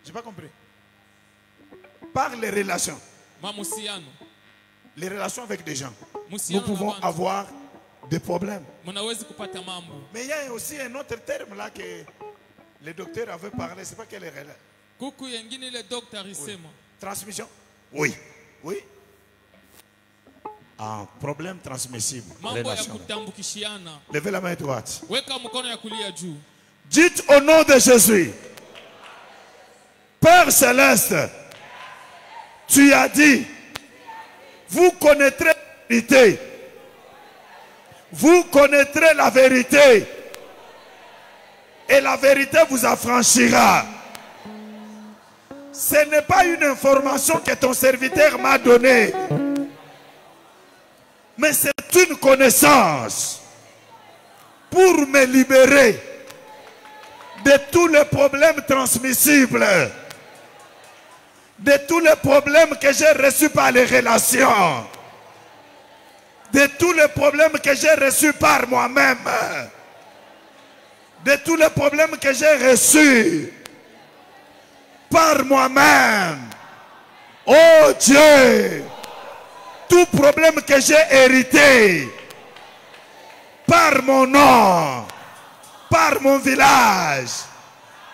Je n'ai pas compris. Par les relations. Les relations avec des gens. Nous pouvons avoir des problèmes. Mais il y a aussi un autre terme là que le docteur avait parlé. C'est pas quelle est transmission. Oui. Oui. Ah, problème transmissible. Relation. Levez la main droite. Dites au nom de Jésus. Père céleste, tu as dit, vous connaîtrez la vérité. Vous connaîtrez la vérité. Et la vérité vous affranchira. Ce n'est pas une information que ton serviteur m'a donnée. Mais c'est une connaissance pour me libérer de tous les problèmes transmissibles, de tous les problèmes que j'ai reçus par les relations, de tous les problèmes que j'ai reçus par moi-même, de tous les problèmes que j'ai reçus par moi-même. Oh Dieu, tout problème que j'ai hérité par mon nom, par mon village,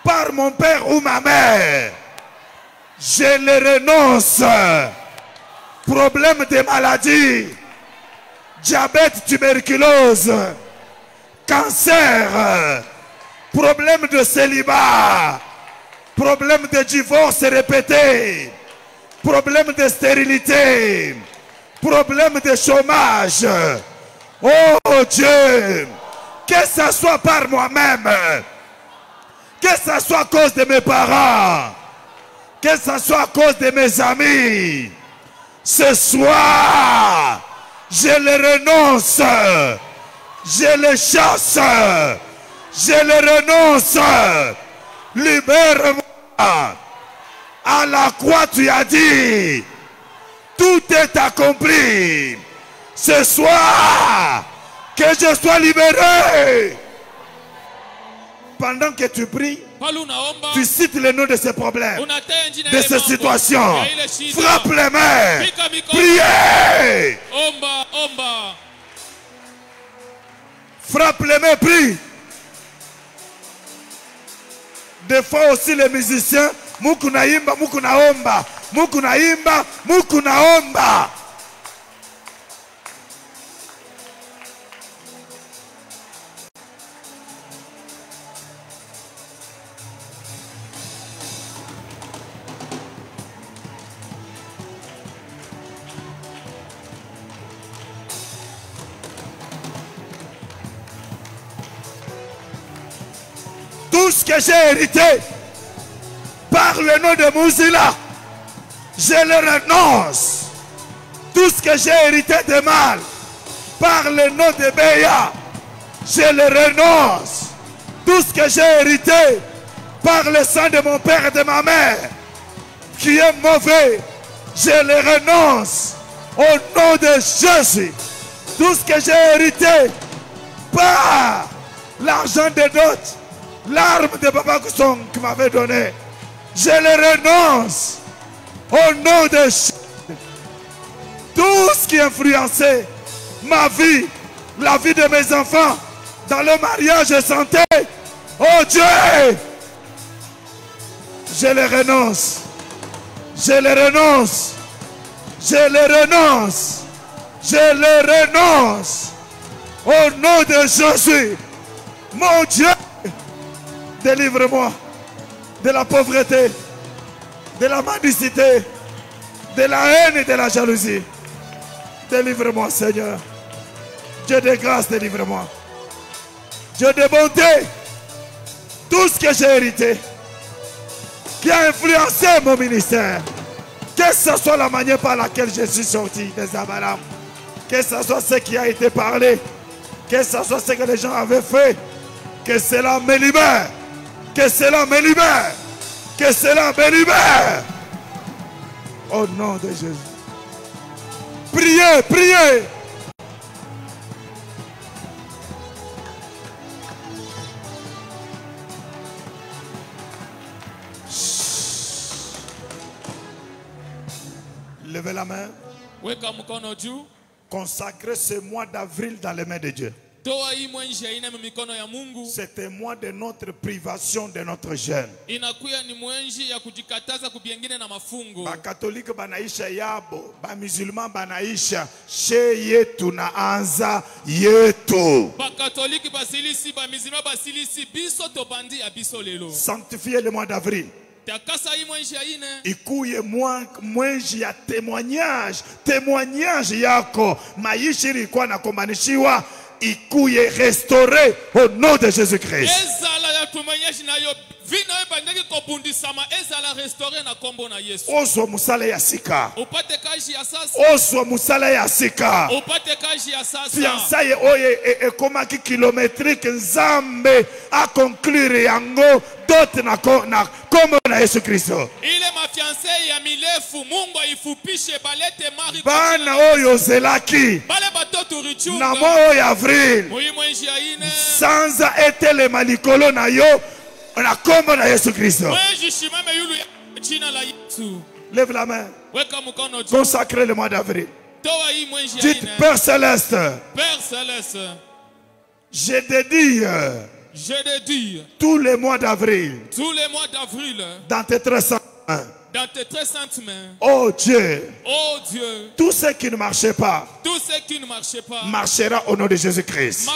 par mon père ou ma mère, je le renonce. Problème de maladie, diabète, tuberculose, cancer, problème de célibat, problème de divorce répété, problème de stérilité, problème de chômage. Oh Dieu, que ce soit par moi-même, que ce soit à cause de mes parents, que ce soit à cause de mes amis, ce soir, je le renonce, je le chasse, je le renonce. Libère-moi. À la croix, tu as dit, tout est accompli. Ce soir, que je sois libéré. Pendant que tu pries, tu cites le nom de ces problèmes, de ces situations. Frappe les mains. Priez. Frappe les mains, prie. Des fois aussi les musiciens, mukunaimba, mukunaomba, mukunaimba, mukunaomba. Tout ce que j'ai hérité par le nom de Mouzila, je le renonce. Tout ce que j'ai hérité de mal par le nom de Béa, je le renonce. Tout ce que j'ai hérité par le sang de mon père et de ma mère, qui est mauvais, je le renonce au nom de Jésus. Tout ce que j'ai hérité par l'argent de dot, l'arme de Papa Kousson qui m'avait donné, je le renonce au nom de Jésus. Tout ce qui influençait ma vie, la vie de mes enfants, dans le mariage et santé, oh Dieu, je le renonce. Je le renonce. Je le renonce. Je le renonce. Au nom de Jésus, mon Dieu, délivre-moi de la pauvreté, de la mendicité, de la haine et de la jalousie. Délivre-moi, Seigneur. Dieu de grâce, délivre-moi. Dieu de bonté, tout ce que j'ai hérité, qui a influencé mon ministère, que ce soit la manière par laquelle je suis sorti des Abalam, que ce soit ce qui a été parlé, que ce soit ce que les gens avaient fait, que cela me libère, que cela me libère, que cela me libère. Au nom de Jésus. Priez, priez. Levez la main. Consacrez ce mois d'avril dans les mains de Dieu. C'est un mois de notre privation de notre jeûne. Les catholiques banaisha yabo, les musulmans banaisha chez yetu na anza yetu. Sanctifiez le mois d'avril. Ikuye mwenji ya témoignage yako maisha ilikuwa na kombanishiwa ikuye restauré au nom de Jésus-Christ. Ozo musala ya sika. Ozo musala ya sika. Fiançailles oye ekomaki kilométrique nzambe a conclure yango dote na kombo na Yesu Kristo. Bana oyo zelaki na moyo avril sanza etele malikolo na yo na kombo na Yesu Kristo. Lève la main. Consacrez le mois d'avril. Dites Père Céleste. Je dédie tous les mois d'avril dans tes très saintes mains. Oh Dieu, tout ce qui ne marchait pas, marchera au nom de Jésus-Christ.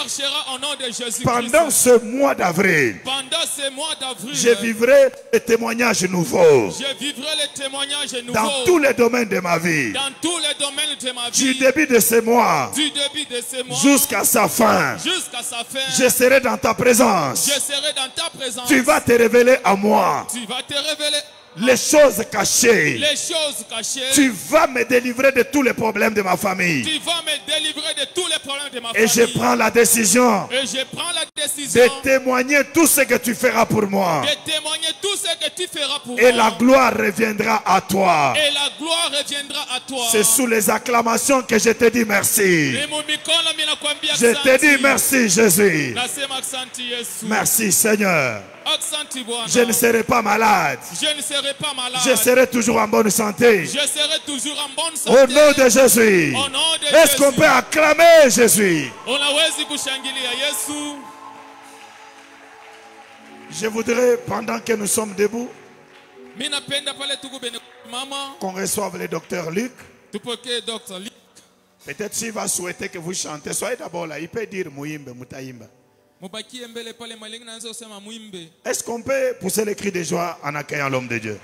Pendant ce mois d'avril, je vivrai les témoignages nouveaux dans tous les domaines de ma vie. Du début de ce mois jusqu'à sa fin, je serai dans ta présence. Tu vas te révéler à moi. Les choses cachées. Tu vas me délivrer de tous les problèmes de ma famille. Et je prends la décision de témoigner tout ce que tu feras pour moi. Et la gloire reviendra à toi. C'est sous les acclamations que je te dis merci. Je te dis merci Jésus. Merci Seigneur. Je ne serai pas malade. Je serai toujours en bonne santé. Au nom de Jésus. Est-ce qu'on peut acclamer Jésus? Je voudrais, pendant que nous sommes debout, qu'on reçoive le docteur Luc. Peut-être s'il va souhaiter que vous chantez, soyez d'abord là. Il peut dire Mouimbe, Moutaïmba. Est-ce qu'on peut pousser les cris de joie en accueillant l'homme de Dieu?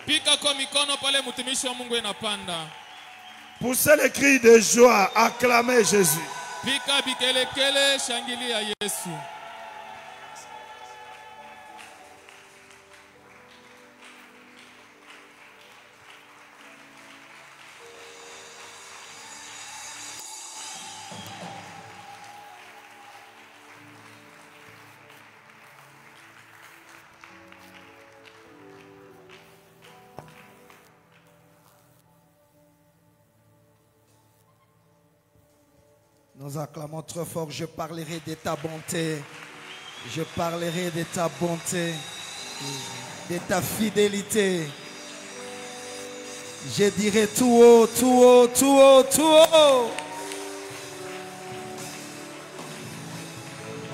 Poussez les cris de joie, acclamez Jésus. Nous acclamons très fort. Je parlerai de ta bonté. Je parlerai de ta bonté, de ta fidélité. Je dirai tout haut, tout haut, tout haut, tout haut.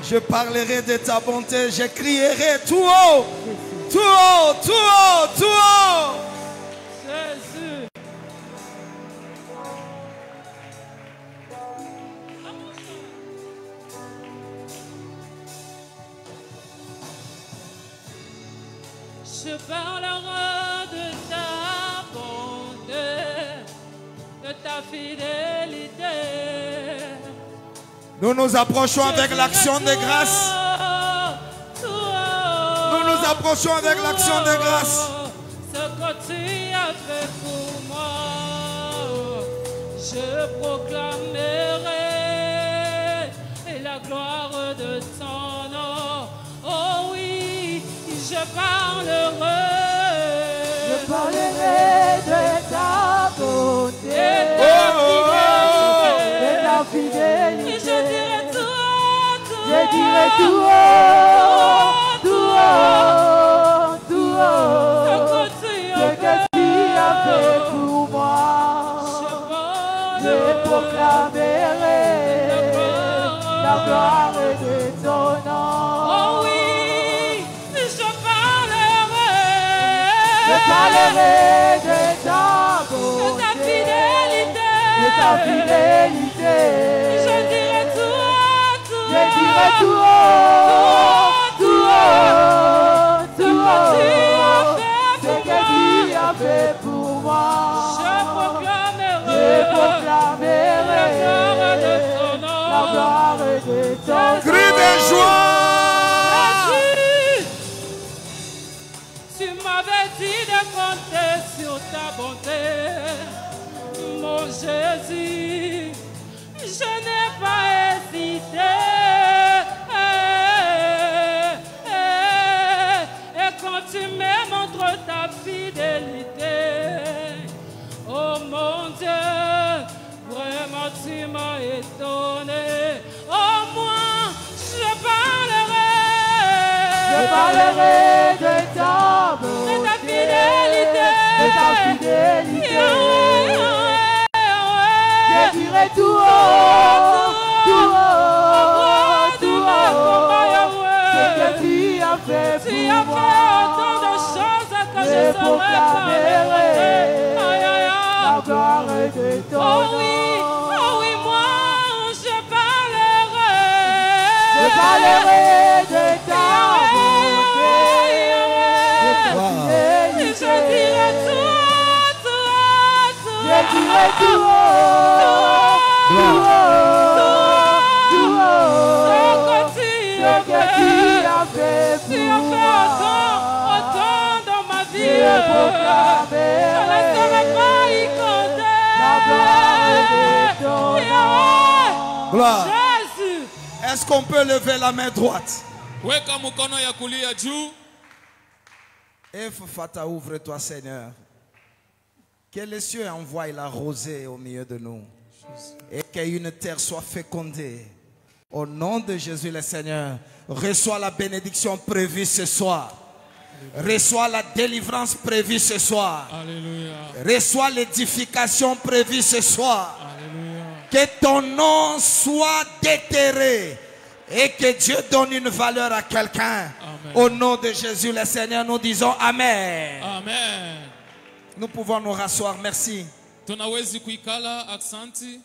Je parlerai de ta bonté. Je crierai tout haut, tout haut, tout haut, tout haut. Jésus. Je parlerai de ta bonté, de ta fidélité. Nous nous approchons avec l'action de grâce. Nous nous approchons avec l'action de grâce. Ce que tu as fait pour moi, je proclamerai la gloire de ton nom. Oh oui, je parlerai de ta beauté, de ta fidélité. Et je dirai tout haut, tout haut, tout haut, ce que tu as fait pour moi. Je Je parlerai de ta bonté, ta fidélité, de ta fidélité. je dirai tout haut, tout Je dirai haut, tout haut, tout haut, tout haut, ce que tu as fait pour moi. je proclamerai Je proclamerai la gloire de ton nom. la gloire de ton Crie de joie. Tu m'avais dit de compter sur ta bonté, mon Jésus, je n'ai pas hésité. Et quand tu me montres ta fidélité, oh mon Dieu, vraiment tu m'as étonné. Oh moi, je parlerai de ta bonté, de ta fidélité, de ta fidélité. Je dirai tout haut, tout haut, tout haut, ce que tu as fait pour Tu as fait moi. autant de choses que je Je saurais pas proclamerai raconter. Aïe, aïe, la aïe. gloire de ton Oh oui, moi je parlerai. Je parlerai de ta bonté, de ta Wow. Et fidélité. je dirai tout, tout, Je dirai tout haut, tout haut, tout haut, ce que ce que tu as fait tu as pour fait moi. autant dans ma vie. Je Je proclamerai ne saurais pas y la gloire de ton compter. nom. Gloire. Jésus. Est-ce qu'on peut lever la main droite? Weka mkono ya kulia juu. Fata, ouvre-toi, Seigneur. Que les cieux envoient la rosée au milieu de nous. Et qu'une terre soit fécondée. Au nom de Jésus le Seigneur, reçois la bénédiction prévue ce soir. Reçois la délivrance prévue ce soir. Alléluia. Reçois l'édification prévue ce soir. Alléluia. Que ton nom soit déterré et que Dieu donne une valeur à quelqu'un. Amen. Au nom de Jésus le Seigneur, nous disons Amen. Amen. Nous pouvons nous rasseoir. Merci. Tunawezi kuikala, aksanti.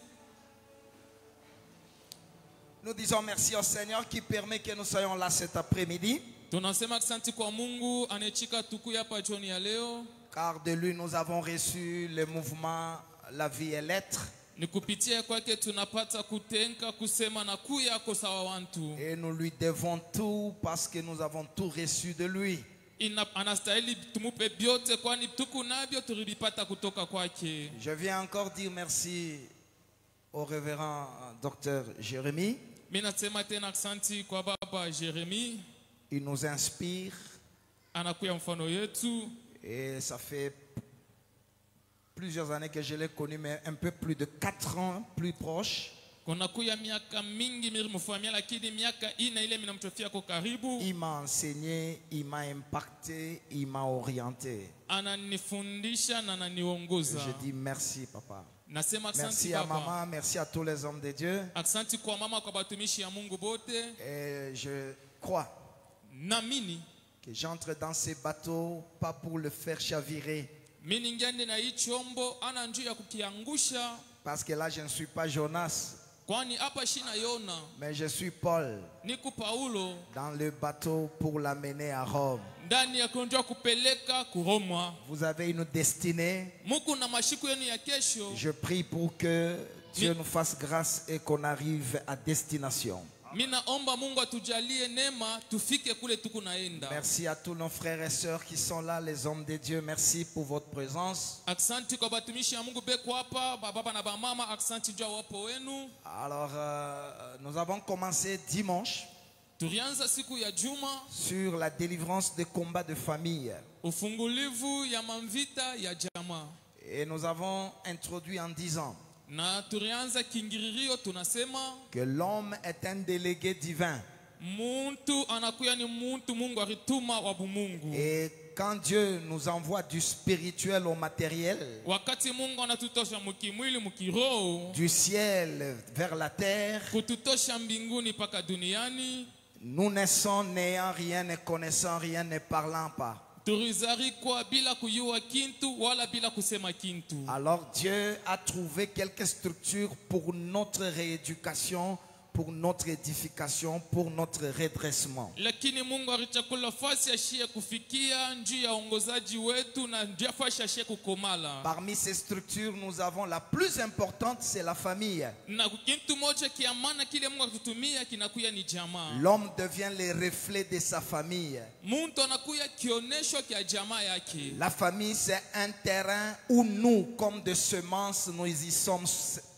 Nous disons merci au Seigneur qui permet que nous soyons là cet après-midi. Tunasema aksanti kwa Mungu anechika tuku hapa jioni ya leo. Car de lui nous avons reçu le mouvement La vie et l'être. Ni kupitia kwake tunapata kutenka kusema na kuya kosawa wantu. Et nous lui devons tout parce que nous avons tout reçu de lui. Anastahili tumupe byote kwani tuku nabyo tulibipata kutoka kwake. Je viens encore dire merci au révérend docteur Jérémie. Mimi nasema tena aksanti kwa baba Jeremy. Il nous inspire Anakuya mfano yetu. et ça fait plusieurs années que je l'ai connu, mais un peu plus de 4 ans plus proche. Kunakuya miaka mingi mirimufamia lakini miaka ina ile minamtofia kwa karibu. Il m'a enseigné, il m'a impacté, il m'a orienté. Ananifundisha na ananiongoza. Je dis merci papa. Nasema aksanti Merci à baba. maman, merci à tous les hommes de Dieu. Aksanti kwa mama kwa batumishi ya Mungu bote. Et je crois Namini que j'entre dans ces bateaux pas pour le faire chavirer. mimi ngende na hii chombo ana njia ya kukiangusha. Parce que là je ne suis pas Jonas, Kwani hapa shina Yona. mais je suis Paul Niku Paulo. dans le bateau pour l'amener à Rome. Ndani ya kunjua kupeleka kuromwa. Vous avez une destinée. Muku na mashiku yenu ya kesho. Je prie pour que Dieu nous fasse grâce et qu'on arrive à destination. Mina omba Mungu atujalie neema tufike kule tuku naenda. Merci à tous nos frères et sœurs qui sont là, les hommes de Dieu. Merci pour votre présence. Aksanti kwa batumishi ya Mungu beko hapa, baba na bamama, aksanti jua wapo wenu. Alors, nous avons commencé dimanche Turianza siku ya juma, sur la délivrance des combats de famille. ufungulivu ya mamvita ya jamaa. Et nous avons introduit en disant Na turianza kingiririo tunasema que l'homme est un délégué divin. muntu anakuya ni muntu Mungu arituma wa bumungu. Et quand Dieu nous envoie du spirituel au matériel, Wakati Mungu anatutosha mukimwili mukiroho, du ciel vers la terre, kututosha mbinguni paka duniani, nous naissons n'ayant rien, ne connaissant rien, ne parlant pas. tulizarikwa bila kujua kintu wala bila kusema kintu. Alors Dieu a trouvé quelques structures pour notre rééducation, pour notre édification, pour notre redressement. Lakini Mungu alichakula fasi ashie kufikia njia ya ongozaji wetu na njia fasi ashie kukomala. Parmi ces structures, nous avons la plus importante, c'est la famille. Na kintu moja kiamana kile Mungu atutumia kinakuya ni jamaa. L'homme devient le reflet de sa famille. Muntu anakuya kionesho kia jamaa yake. La famille, c'est un terrain où nous, comme de semences, nous y sommes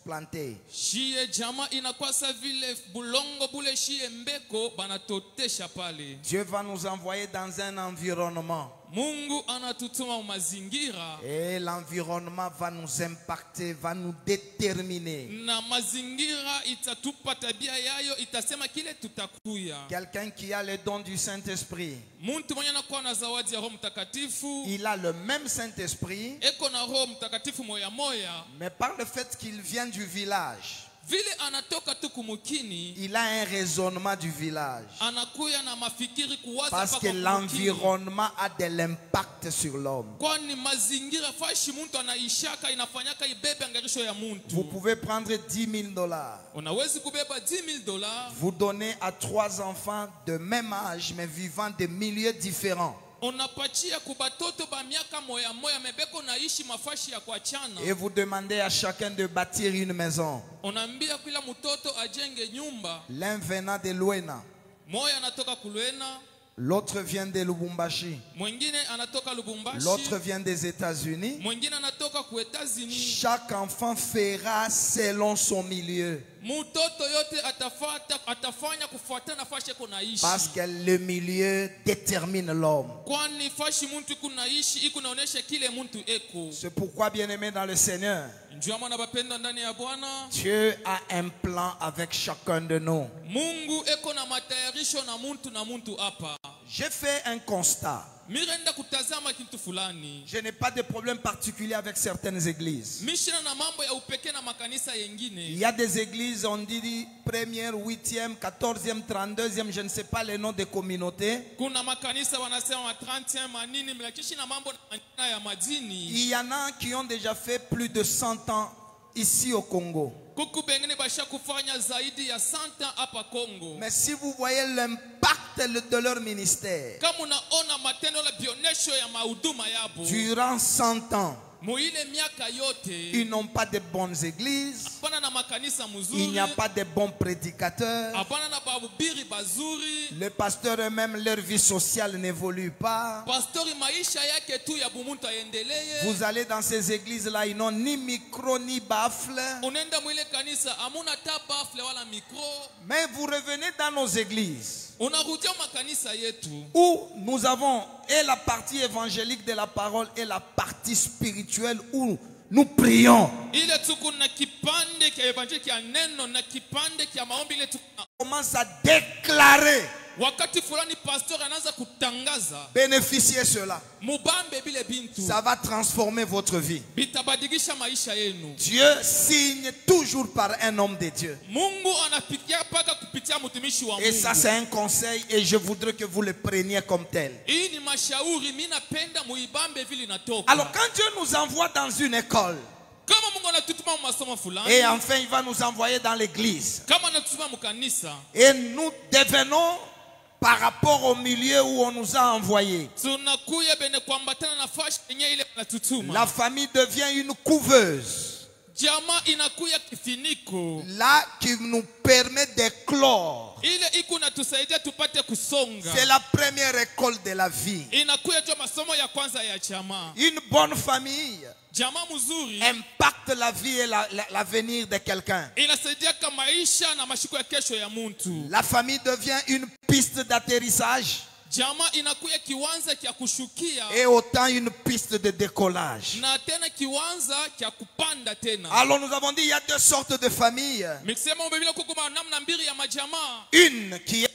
plantés. Shie jamaa inakuwa sa vile bulongo bule shie mbeko banatotesha pale. Dieu va nous envoyer dans un environnement. Mungu anatutuma mazingira. Et l'environnement va nous impacter, va nous déterminer. Na mazingira itatupa tabia yayo, itasema kile tutakuya. Quelqu'un qui a le don du Saint-Esprit, Muntu mwenye anakuwa na zawadi ya Roho Mtakatifu, il a le même Saint-Esprit, eko na Roho Mtakatifu moya moya, mais par le fait qu'il vient du village, vile anatoka tu kumukini, il a un raisonnement du village. anakuya na mafikiri kuwaza Parce que paka kumukini. l'environnement a de l'impact sur l'homme. Kwani mazingira fashi muntu anaishaka inafanyaka ibebe angarisho ya Vous muntu. pouvez prendre 10 000 $. Unawezi kubeba $10,000, Vous donnez à 3 enfants de même âge, mais vivant de milieux différents. unapatia kubatoto ba miaka moya moya mebeko naishi mafashi ya kuachana. Et vous demandez à chacun de bâtir une maison. Unaambia kila mtoto ajenge nyumba. L'un venant de Luena, Moya anatoka Kulwena, l'autre vient de Lubumbashi, mwingine anatoka Lubumbashi, l'autre vient des États-Unis. mwingine anatoka ku Etats-Unis. Chaque enfant fera selon son milieu. Mtoto yote atafanya kufuatana na fashi kunaishi. Parce que le milieu détermine l'homme. Kwani fashi muntu kunaishi ikunaonesha kile muntu eko. C'est pourquoi, bien-aimés dans le Seigneur, Njua mwana bapenda ndani ya Bwana, Dieu a un plan avec chacun de nous. Mungu eko na matayarisho na muntu hapa. J'ai fait un constat. Mirenda kutazama kitu fulani. Je n'ai pas de problème particulier avec certaines églises. Mishina na mambo ya upekee na makanisa yengine. Il y a des églises, on dit première, 8e, 14e, 32e, je ne sais pas les noms des communautés. Kuna makanisa wanasema 30 manini mlakishi na mambo na ya madini. Il y en a qui ont déjà fait plus de 100 ans ici au Congo. Kuku bengine basha kufanya zaidi ya 100 hapa Kongo. Mais si vous voyez l'impact de leur ministère, Kama unaona matendo la bionesho ya mahuduma yabo. durant 100 ans, Muile miaka yote. ils n'ont pas de bonnes églises, Hapana na makanisa muzuri. il n'y a pas de bons prédicateurs, Hapana na bahubiri bazuri. les pasteurs eux-mêmes, leur vie sociale n'évolue pas. Pastori maisha yake tu ya bumuntu aendeleye. Vous allez dans ces églises-là, ils n'ont ni micro ni baffle. Unaenda mwile kanisa amuna ta bafle wala mikro. Mais vous revenez dans nos églises Unarudia makanisa yetu. où nous avons et la partie évangélique de la parole et la partie spirituelle où nous prions. Ile tuku na kipande kia evanjeli kia neno na kipande kia maombi ile tuku. On commence à déclarer, Wakati fulani pastor anaanza kutangaza. bénéficiez cela. Mubambe bile bintu. Ça va transformer votre vie. Bitabadilisha maisha yenu. Dieu signe toujours par un homme de Dieu. Mungu anapitia paka kupitia mtumishi wa Mungu. Et ça c'est un conseil et je voudrais que vous le preniez comme tel. Hii ni mashauri mimi napenda muibambe vile natoka. Alors quand Dieu nous envoie dans une école, Kama Mungu anatutuma masomo fulani. et enfin il va nous envoyer dans l'église, Kama anatutuma mkanisa. et nous devenons par rapport au milieu où on nous a envoyés, Tunakuya bene kuambatana na fashi yenye ile anatutuma. la famille devient une couveuse. Jamaa inakuya kifiniko. Là qui nous permet d'éclore. Ile iko natusaidia tupate kusonga. C'est la première école de la vie. Inakuya jo masomo ya kwanza ya jamaa. Une bonne famille Jamaa mzuri impacte la vie et l'avenir de quelqu'un. inasaidia kama maisha na mashiko ya kesho ya muntu. La famille devient une piste d'atterrissage Jamaa inakuya kiwanza kia kushukia et autant une piste de décollage. na tena kiwanza kia kupanda tena. Alors nous avons dit il y a deux sortes de familles. Mikisema mbele kukuma namna mbili ya majamaa. Une qui est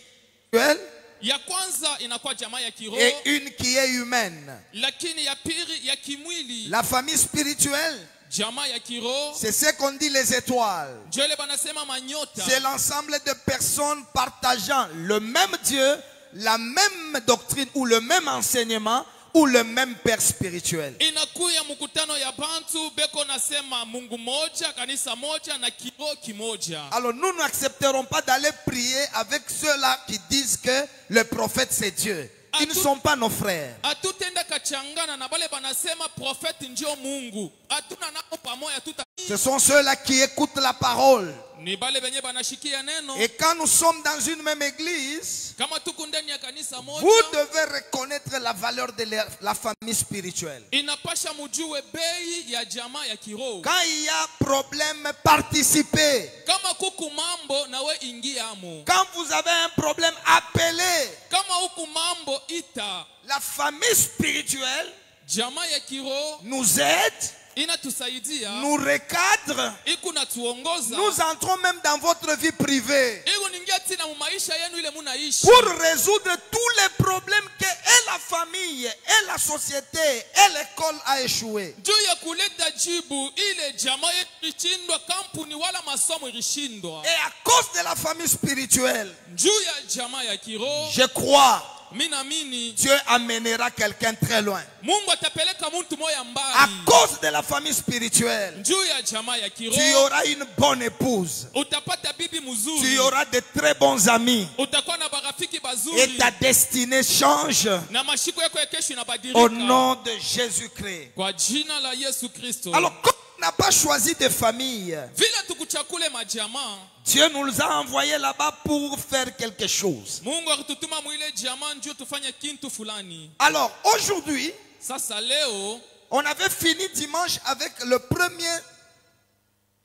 spirituelle Ya kwanza inakuwa jamaa ya kiroho. et une qui est humaine. Lakini ya pili ya kimwili. La famille spirituelle, Jamaa ya kiroho. c'est ce qu'on dit les étoiles. Jole banasema manyota. C'est l'ensemble de personnes partageant le même Dieu, la même doctrine ou le même enseignement, ou le même Père spirituel. inakuya mkutano ya bantu beko nasema Mungu moja, kanisa moja na kiroho kimoja. Alors nous n'accepterons pas d'aller prier avec ceux-là qui disent que le prophète c'est Dieu. Ils ne sont pas nos frères. Atutenda kachangana na bale banasema prophète ndio Mungu. Atuna nako pamoja tuta. Ce sont ceux-là qui écoutent la parole. Ni bale benye banashikia neno. Et quand nous sommes dans une même église, Kama tuko ndani ya kanisa moja, vous devez reconnaître la valeur de la famille spirituelle. inapasha mujue bei ya jamaa ya kiroho. Quand il y a problème, participez. Kama kuku mambo na we ingia amo. Quand vous avez un problème, appelez. Kama huku mambo ita. La famille spirituelle Jamaa ya kiroho nous aide, inatusaidia, nous recadre. iku natuongoza. Nous entrons même dans votre vie privée Iku ningia tina mu maisha yenu ile munaishi. pour résoudre tous les problèmes que et la famille, et la société, et l'école a échoué. Juu ya kuleta jibu ile jamaa yetu ilishindwa, kampuni wala masomo ilishindwa. Et à cause de la famille spirituelle, Juu ya jamaa ya kiroho, je crois, minamini Dieu amènera quelqu'un très loin. Mungu atapeleka mtu moya À mbali. cause de la famille spirituelle, Juu ya jamaa ya tu kiroho, auras une bonne épouse. utapata bibi Tu mzuri, auras de très bons amis. utakuwa na barafiki Et bazuri, ta destinée change na mashiko yako ya kesho inabadilika. au nom de Jésus-Christ. Kwa jina la Yesu Kristo. Alors, comme on n'a pas choisi de famille, Vile tukuchakule majamaa, Dieu nous a envoyés là-bas pour faire quelque chose. Mungu akitutuma mwile jamaa ndio tufanye kintu fulani. Alors, aujourd'hui, Sasa leo on avait fini dimanche avec le premier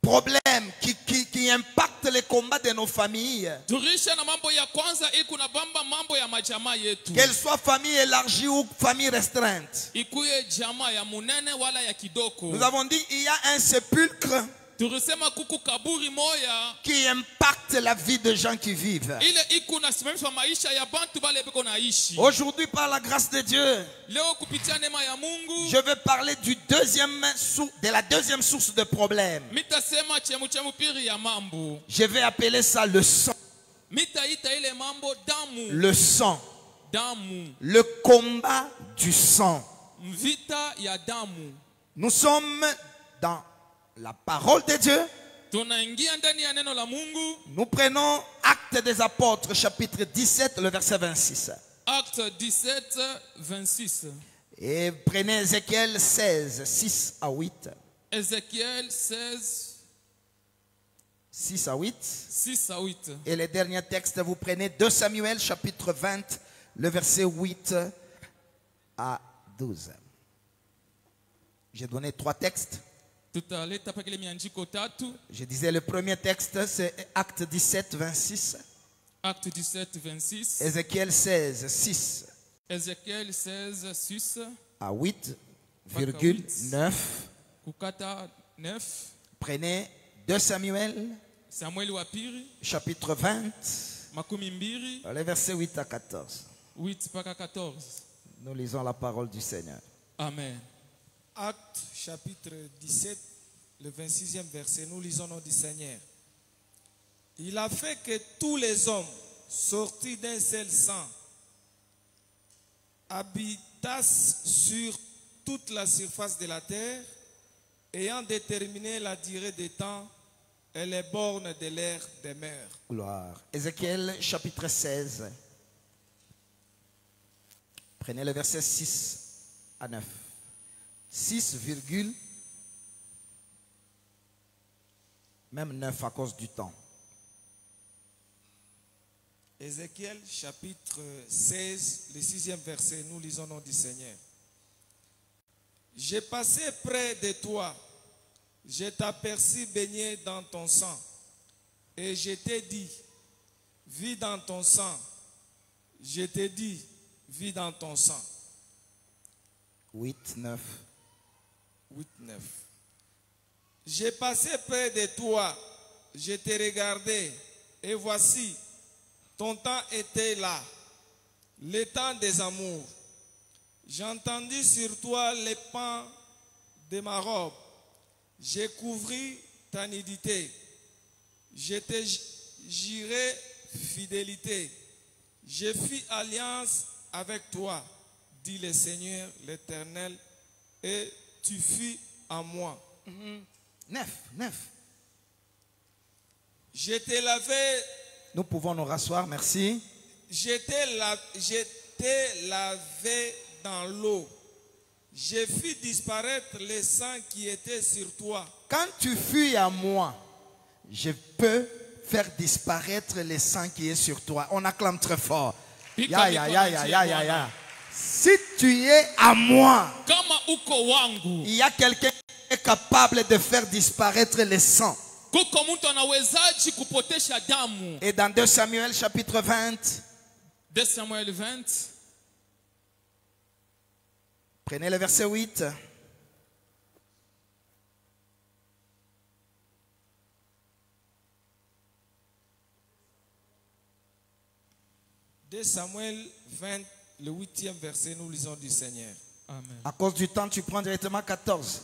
problème qui impacte les combats de nos familles. turisha na mambo ya kwanza, iku na bamba mambo ya majamaa yetu, Qu'elle soit famille élargie ou famille restreinte. ikuye jamaa ya munene wala ya kidoko. Nous avons dit il y a un sépulcre Tulisema kuku kaburi moya qui impacte la vie de gens qui vivent. ile iku nasimamisha maisha ya bantu bale beko naishi. Aujourd'hui, par la grâce de Dieu, Leo kupitia neema ya Mungu je vais parler de la deuxième source de problème. mitasema chemu piri ya mambo. Je vais appeler ça le sang. Mitaita ile mambo damu. Le sang. Damu. Le combat du sang. Vita ya damu. Nous sommes dans la parole de Dieu. Tunaingia ndani ya neno la Mungu. Nous prenons Actes des Apôtres, chapitre 17, le verset 26. Acte 17, 26. Et prenez Ézéchiel 16, 6 à 8. Ézéchiel 16, 6 à 8. 6 à 8. Et les derniers textes, vous prenez 2 Samuel, chapitre 20, le verset 8 à 12. J'ai donné 3 textes. Tutaleta pakile miandiko tatu. Je disais le premier texte, c'est Acte 17, 26. Acte 17, 26. Ézéchiel 16, 6 Ézéchiel 16, 6. à 8,9. Kukata 9. Prenez 2 Samuel, Samuel wa pili, chapitre 20, makumi mbili, les versets 8 à 14. 8 mpaka 14. Nous lisons la parole du Seigneur. Amen. Acte chapitre 17, le 26e verset, nous lisons au nom du Seigneur. Il a fait que tous les hommes sortis d'un seul sang habitassent sur toute la surface de la terre, ayant déterminé la durée des temps et les bornes de leur demeure. Gloire. Ézéchiel chapitre 16. Prenez le verset 6 à 9. 6, même 9 à cause du temps. Ézéchiel chapitre 16, le 6e verset, nous lisons au nom du Seigneur. J'ai passé près de toi, je t'aperçus baigné dans ton sang, et je t'ai dit, vis dans ton sang. Je t'ai dit, vis dans ton sang. 8, 9. 8, 9. J'ai passé près de toi, je t'ai regardé, et voici, ton temps était là, le temps des amours. J'entendis sur toi les pans de ma robe, j'ai couvert ta nudité, je te jurai fidélité, je fis alliance avec toi, dit le Seigneur l'Éternel, et tu fus à moi. 9. Je t'ai lavé, Nous pouvons nous rasseoir, merci. je t'ai lavé dans l'eau. Je fis disparaître le sang qui était sur toi. Quand tu fuis à moi, je peux faire disparaître le sang qui est sur toi. On acclame très fort. Ya. Si tu es à moi, Kama uko wangu. il y a quelqu'un qui est capable de faire disparaître le sang. Kuko mtu anawezaji kupotesha damu. Et dans 2 Samuel chapitre 20, 2 Samuel 20. prenez le verset 8. De Samuel 20, le 8e verset, nous lisons du Seigneur. Amen. À cause du temps, tu prends directement 14.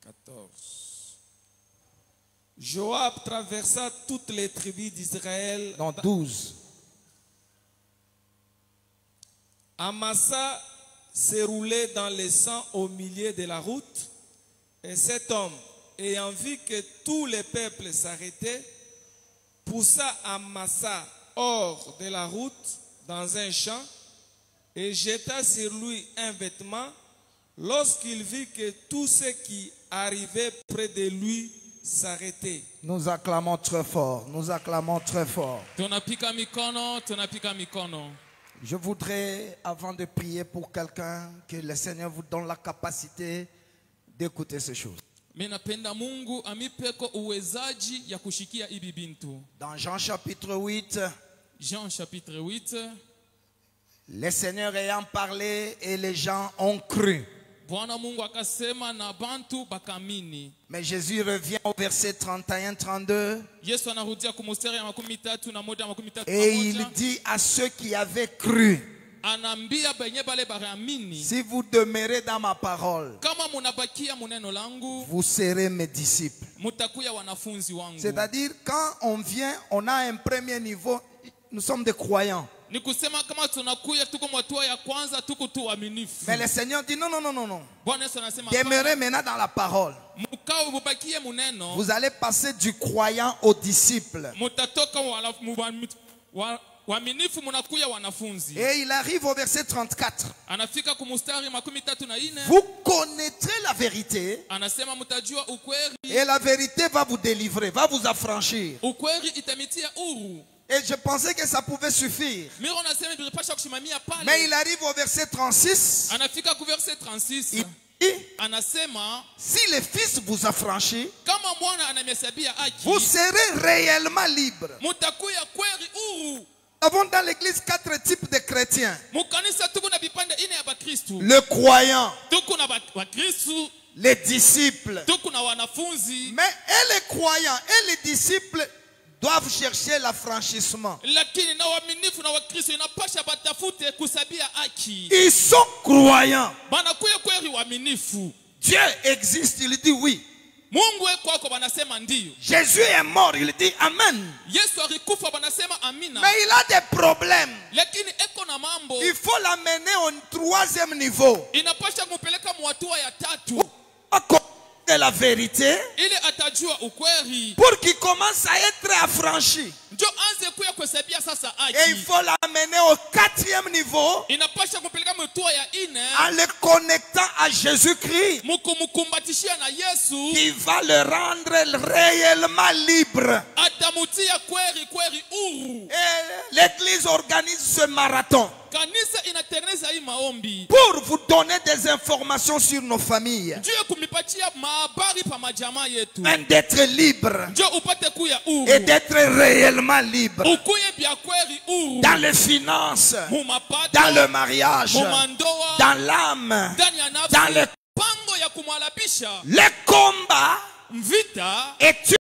14. Joab traversa toutes les tribus d'Israël. Non, 12. Amasa s'est roulé dans le sang au milieu de la route. Et cet homme, ayant vu que tous les peuples s'arrêtaient, poussa Amasa hors de la route dans un champ et jeta sur lui un vêtement. Lorsqu'il vit que tous ceux qui arrivaient près de lui s'arrêtaient. Nous acclamons très fort. Nous acclamons très fort. Tunapika mikono, tunapika mikono. Je voudrais, avant de prier pour quelqu'un, que le Seigneur vous donne la capacité d'écouter ces choses. Mimi napenda Mungu amipeko uwezaji ya kushikia ibi bintu. Dans Jean chapitre 8, Jean chapitre 8. le Seigneur ayant parlé et les gens ont cru. Bwana Mungu akasema na bantu bakamini. Mais Jésus revient au verset 31-32 Yesu anarudia kumustari ya 13 et il dit à ceux qui avaient cru, Anambia benye bale baramini. si vous demeurez dans ma parole, Kama munabakia muneno langu, vous serez mes disciples. mutakuya wanafunzi wangu. C'est-à-dire, quand on vient, on a un premier niveau, nous sommes des croyants. Ni kusema kama tunakuya tuko mwatua ya kwanza tuko tu waaminifu. Mais le Seigneur dit non. Bwana Yesu anasema Demeurez maintenant dans la parole. mukao mubakie muneno. Vous allez passer du croyant au disciple. Mutatoka waaminifu munakuya wanafunzi. Et il arrive au verset 34. Anafika kumustari 34. Vous connaîtrez la vérité Anasema mutajua ukweli. et la vérité va vous délivrer, va vous affranchir. Ukweli itamitia uru. Et je pensais que ça pouvait suffire. Miro anasema bilipasha kushimamia pale. Mais il arrive au verset 36. Anafika ku verset 36. Il dit, Anasema si le Fils vous affranchit, kama mwana anamhesabia haki, vous serez réellement libre. mutakuya kweli uru. Nous avons dans l'église 4 types de chrétiens. Mukanisa tuko na vipande ine ya bakristu. Le croyant, Tuko na bakristu, les disciples. tuko na wanafunzi. Mais et les croyants et les disciples doivent chercher l'affranchissement. Lakini na waaminifu na wakristo inapasha batafute kusabia haki. Ils sont croyants. Banakuya kweli waaminifu. Dieu existe, il dit oui. Mungu kwako banasema ndiyo. Jésus est mort, il dit amen. Yesu alikufa banasema amina. Mais il a des problèmes. Lakini eko na mambo. Il faut l'amener au 3e niveau. Inapasha kumpeleka mwatua ya 3. De la vérité Ili atajua ukweli. pour qu'il commence à être affranchi. Njo anze kuya kusabia sasa haki. Et il faut l'amener au 4e niveau Inapasha kumpeleka mwatua ya 4 en le connectant à Jésus-Christ mukumbatishia na Yesu. qui va le rendre réellement libre. Atamutia kweli uru. Et l'église organise ce marathon Kanisa inatengeneza hii maombi. pour vous donner des informations sur nos familles. Njo kumipatia mahabari pa majamaa yetu. D'être libre Njo upate kuya uru. et d'être réellement libre Ukuye bya kweli uru. dans les finances, Mumapato, dans le mariage, mumandoa, dans l'âme, ndani ya nafsi, dans le... pango ya kumwalabisha. Le combat Mvita est